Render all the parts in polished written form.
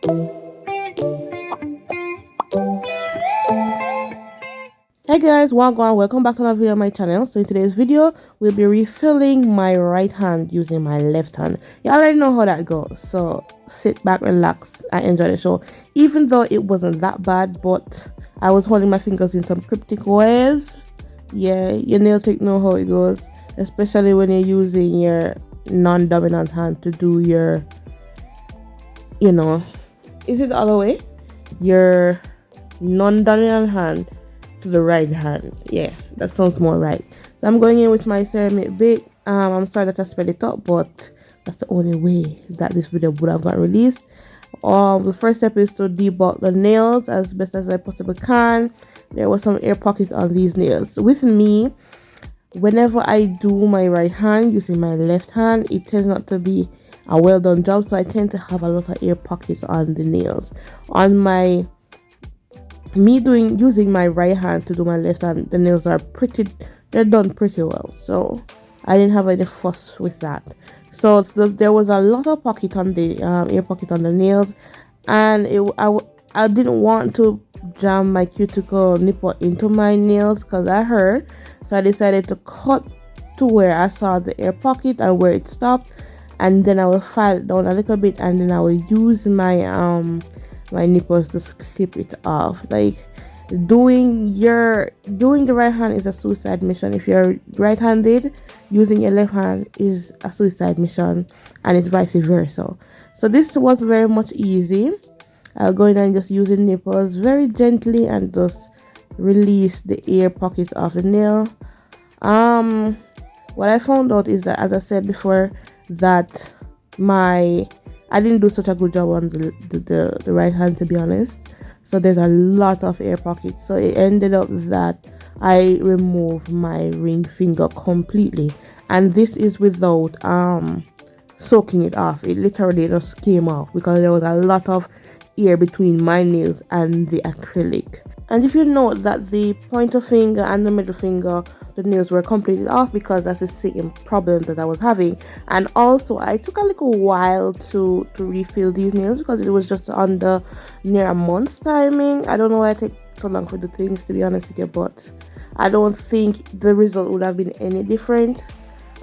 Hey guys, welcome back to another video on my channel. So in today's video, we'll be refilling my right hand using my left hand. You already know how that goes, so sit back, relax, and enjoy the show. Even though it wasn't that bad, but I was holding my fingers in some cryptic ways. Yeah, your nail tech know how it goes, especially when you're using your non-dominant hand to do your, is it the other way? Your non-dominant hand to the right hand. Yeah, that sounds more right. So I'm going in with my ceramic bit. I'm sorry that I sped it up, but that's the only way that this video would have got released. The first step is to debulk the nails as best as I possibly can. There was some air pockets on these nails. With me, whenever I do my right hand using my left hand, it tends not to be a well done job, so I tend to have a lot of air pockets on the nails. On using my right hand to do my left hand, the nails are they're done pretty well, so I didn't have any fuss with that. So there was a lot of pocket on the air pocket on the nails, and I didn't want to jam my cuticle nipple into my nails because I hurt, so I decided to cut to where I saw the air pocket and where it stopped, and then I will file it down a little bit, and then I will use my my nipples to clip it off. Like doing the right hand is a suicide mission. If you're right-handed, using your left hand is a suicide mission, and it's vice versa. So this was very much easy. I'll go in and just use the nipples very gently and just release the air pockets off the nail. What I found out is that, as I said before, that I didn't do such a good job on the right hand, to be honest. So there's a lot of air pockets. So it ended up that I removed my ring finger completely. And this is without soaking it off. It literally just came off because there was a lot of air between my nails and the acrylic. And if you note that the pointer finger and the middle finger, the nails were completely off because that's the same problem that I was having. And also I took a little while to refill these nails because it was just under near a month's timing. I don't know why I take so long for the things, to be honest with you, but I don't think the result would have been any different.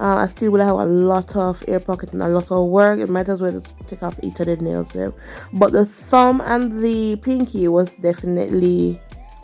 I still would have a lot of air pockets and a lot of work. It might as well just take off each of the nails there. But the thumb and the pinky was definitely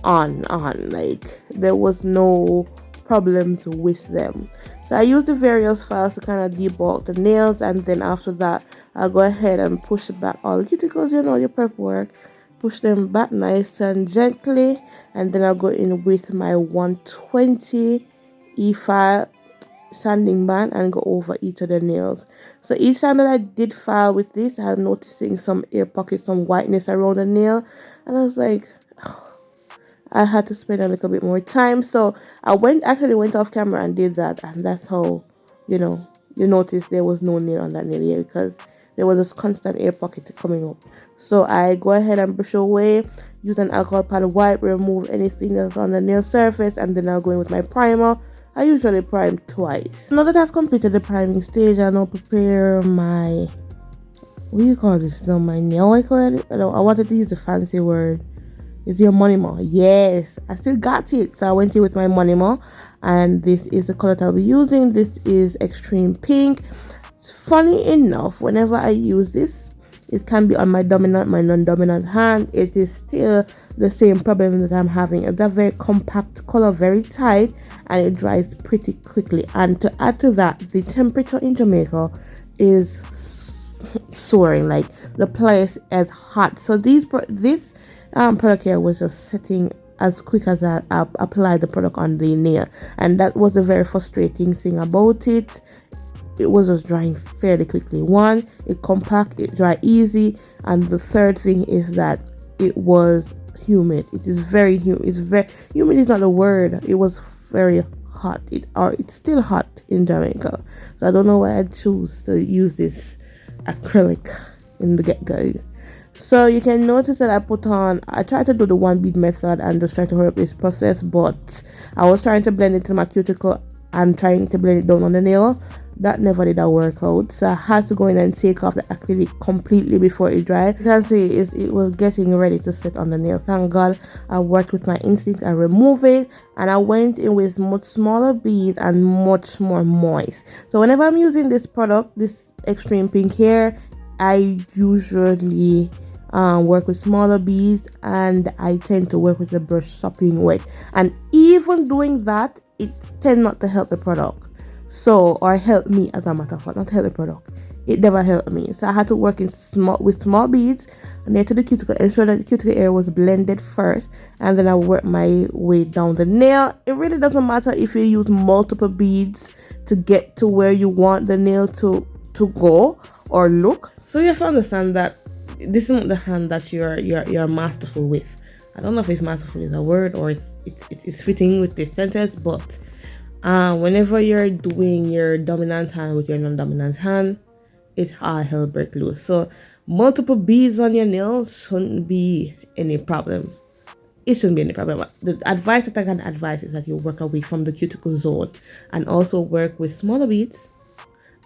on. Like there was no problems with them. So I used the various files to kind of debulk the nails, and then after that I'll go ahead and push back all the cuticles, your prep work, push them back nice and gently, and then I'll go in with my 120 e-file sanding band and go over each of the nails. So each time that I did file with this, I was noticing some air pockets, some whiteness around the nail, and I was like, I had to spend a little bit more time. So I actually went off camera and did that, and that's how you notice there was no nail on that nail here, because there was this constant air pocket coming up. So I go ahead and brush away, use an alcohol pad wipe, remove anything that's on the nail surface, and then I'll go in with my primer. I usually prime twice. Now that I've completed the priming stage, I'll now prepare my, what do you call this now, my nail, I call it? I wanted to use a fancy word. Is your monomer? Yes, I still got it. So I went in with my monomer, and this is the color that I'll be using. This is extreme pink. Funny enough, whenever I use this, it can be on my dominant, my non-dominant hand. It is still the same problem that I'm having. It's a very compact color, very tight, and it dries pretty quickly. And to add to that, the temperature in Jamaica is soaring. Like the place is hot. So this product here was just setting as quick as I applied the product on the nail, and that was the very frustrating thing about it. It was just drying fairly quickly. One, it compact, it dry easy, and the third thing is that it was humid. It is very humid. It's very humid is not the word. It was very hot. It's still hot in Jamaica. So I don't know why I choose to use this acrylic in the get-go. So you can notice that I tried to do the one bead method and just try to hurry up this process, but I was trying to blend it to my cuticle and trying to blend it down on the nail, that never did a workout. So I had to go in and take off the acrylic completely before it dried. You can see it was getting ready to set on the nail. Thank God I worked with my instinct. I removed it and I went in with much smaller beads and much more moist. So whenever I'm using this product, this extreme pink hair, I usually work with smaller beads, and I tend to work with the brush sopping wet. And even doing that, it tend not to help the product. So, or help me, as a matter of fact, not help the product. It never helped me. So I had to work with small beads near to the cuticle, ensure that the cuticle area was blended first, and then I work my way down the nail. It really doesn't matter if you use multiple beads to get to where you want the nail to go or look. So you have to understand that this isn't the hand that you're masterful with. I don't know if it's masterful is a word or it's fitting with this sentence, but whenever you're doing your dominant hand with your non-dominant hand, it's all hell break loose. So multiple beads on your nails shouldn't be any problem. It shouldn't be any problem. The advice that I can advise is that you work away from the cuticle zone and also work with smaller beads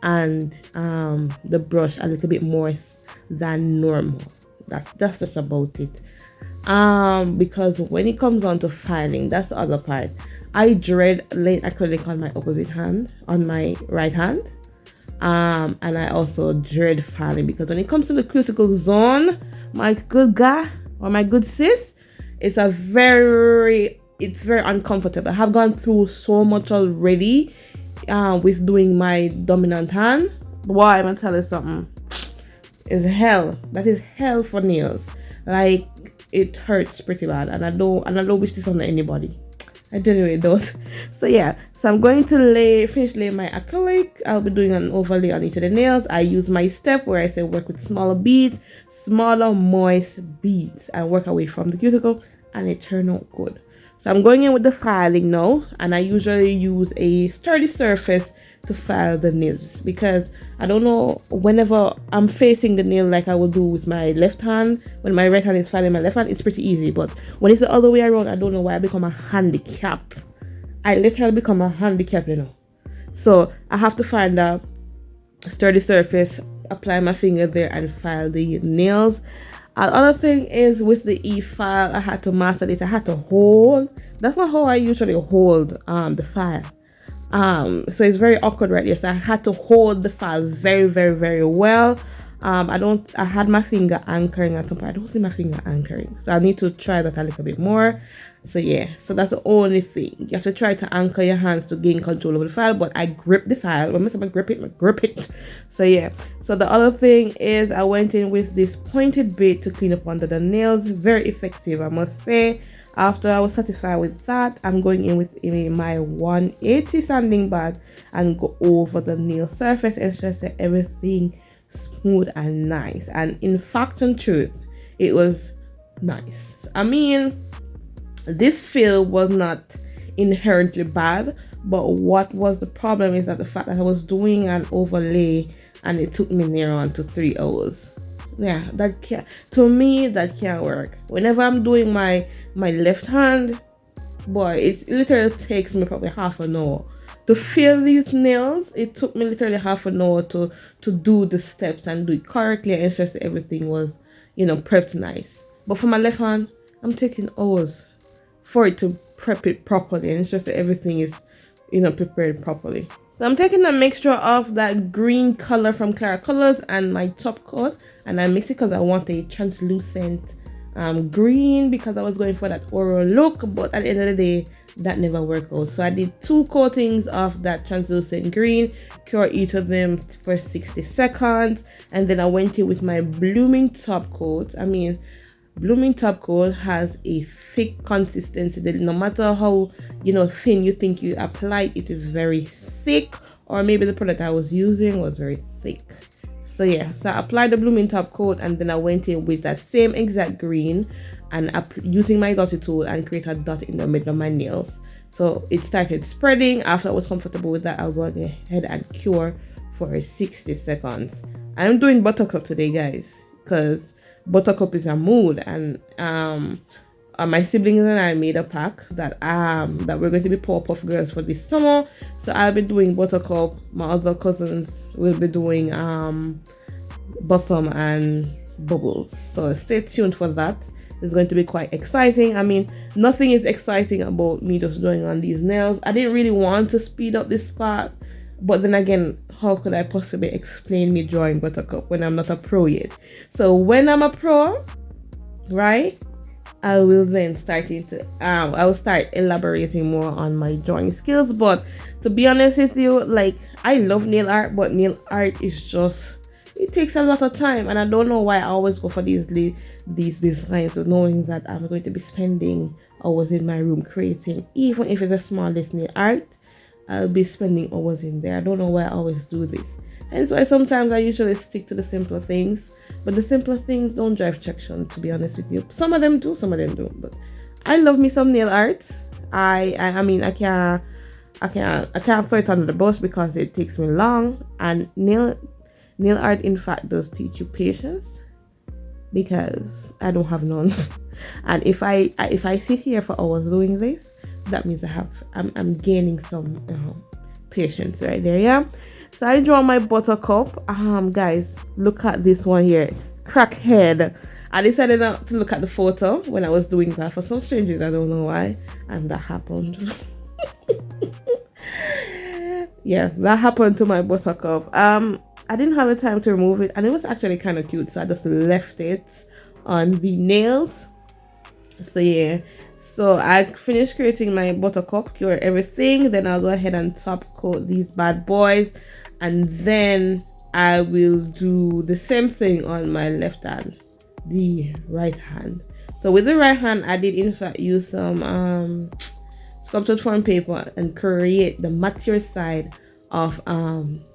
and the brush a little bit more than normal. That's just about it. Because when it comes on to filing, that's the other part. I dread laying acrylic on my opposite hand, on my right hand. And I also dread filing because when it comes to the cuticle zone, my good guy or my good sis, it's very uncomfortable. I have gone through so much already with doing my dominant hand. Boy, I'm gonna tell you something. It's hell. That is hell for nails. Like, it hurts pretty bad, and I don't wish this on anybody. I genuinely don't. So yeah, so I'm going to finish laying my acrylic. I'll be doing an overlay on each of the nails. I use my step where I say work with smaller beads, smaller moist beads, and work away from the cuticle, and it turned out good. So I'm going in with the filing now, and I usually use a sturdy surface to file the nails because I don't know, whenever I'm facing the nail like I will do with my left hand, when my right hand is filing my left hand, it's pretty easy, but when it's the other way around, I don't know why I become a handicap. I literally become a handicap, you know. So I have to find a sturdy surface, apply my finger there and file the nails. Another thing is with the e-file, I had to master this. I had to hold. That's not how I usually hold the file. So it's very awkward right here. So I had to hold the file very, very, very well. I had my finger anchoring at some point. I don't see my finger anchoring. So I need to try that a little bit more. So yeah, so that's the only thing. You have to try to anchor your hands to gain control over the file, but I grip the file. When I grip it. So yeah. So the other thing is I went in with this pointed bit to clean up under the nails. Very effective, I must say. After I was satisfied with that, I'm going in with my 180 sanding bag and go over the nail surface and ensure that everything smooth and nice. And in fact and truth, it was nice. I mean, this fill was not inherently bad, but what was the problem is that the fact that I was doing an overlay and it took me near on to 3 hours. Yeah, that can't work. Whenever I'm doing my left hand, boy, it literally takes me probably half an hour to fill these nails. It took me literally half an hour to do the steps and do it correctly and ensure that everything was, prepped nice. But for my left hand, I'm taking hours for it to prep it properly and ensure that everything is, prepared properly. So I'm taking a mixture of that green color from Clara Colors and my top coat, and I mix it because I want a translucent green because I was going for that oral look, but at the end of the day, that never worked out. So I did 2 coatings of that translucent green, cure each of them for 60 seconds, and then I went in with my blooming top coat. I mean, blooming top coat has a thick consistency. No matter how thin you think you apply it is very thick, or maybe the product I was using was very thick. So yeah, so I applied the blooming top coat and then I went in with that same exact green and using my dotty tool and create a dot in the middle of my nails. So it started spreading. After I was comfortable with that, I'll go ahead and cure for 60 seconds. I'm doing Buttercup today, guys, because Buttercup is a mood, and my siblings and I made a pact that we're going to be Powerpuff girls for this summer. So I'll be doing Buttercup. My other cousins will be doing Blossom and Bubbles. So stay tuned for that. It's going to be quite exciting. I mean, nothing is exciting about me just drawing on these nails. I didn't really want to speed up this part, but then again, how could I possibly explain me drawing Buttercup when I'm not a pro yet? So when I'm a pro, right, I will then I will start elaborating more on my drawing skills. But to be honest with you, like, I love nail art, but nail art is just, it takes a lot of time, and I don't know why I always go for these designs, knowing that I'm going to be spending hours in my room creating. Even if it's the smallest nail art, I'll be spending hours in there. I don't know why I always do this. And so sometimes I usually stick to the simpler things, but the simpler things don't drive traction, to be honest with you. Some of them do, some of them don't. But I love me some nail art. I mean, I can't throw it under the bus because it takes me long. And nail art, in fact, does teach you patience, because I don't have none. And if I sit here for hours doing this, that means I'm gaining some patience right there. Yeah. So I draw my Buttercup. Guys, look at this one here, crackhead. I decided not to look at the photo when I was doing that for some strange reason. I don't know why, and that happened. Yeah, that happened to my Buttercup. I didn't have the time to remove it, and it was actually kind of cute, so I just left it on the nails. So yeah, so I finished creating my Buttercup, cure everything. Then I'll go ahead and top coat these bad boys, and then I will do the same thing on my left hand, the right hand. So with the right hand, I did in fact use some sculptured foam paper and create the mature side of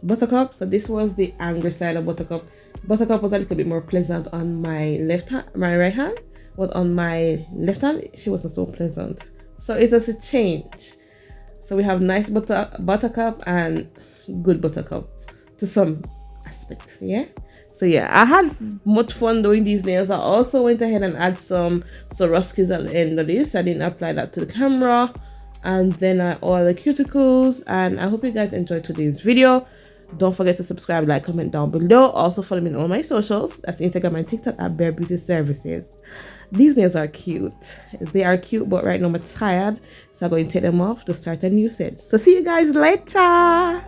Buttercup. So this was the angry side of Buttercup. Buttercup was a little bit more pleasant on my right hand, but on my left hand she wasn't so pleasant. So it was a change. So we have nice Buttercup and good Buttercup to some aspect. Yeah. So yeah, I had much fun doing these nails. I also went ahead and add some Swarovskis at the end of this. I didn't apply that to the camera. And then I oil the cuticles. And I hope you guys enjoyed today's video. Don't forget to subscribe, like, comment down below. Also follow me on all my socials. That's Instagram and TikTok at Bear Beauty Services. These nails are cute. They are cute, but right now I'm tired, so I'm going to take them off to start a new set. So see you guys later.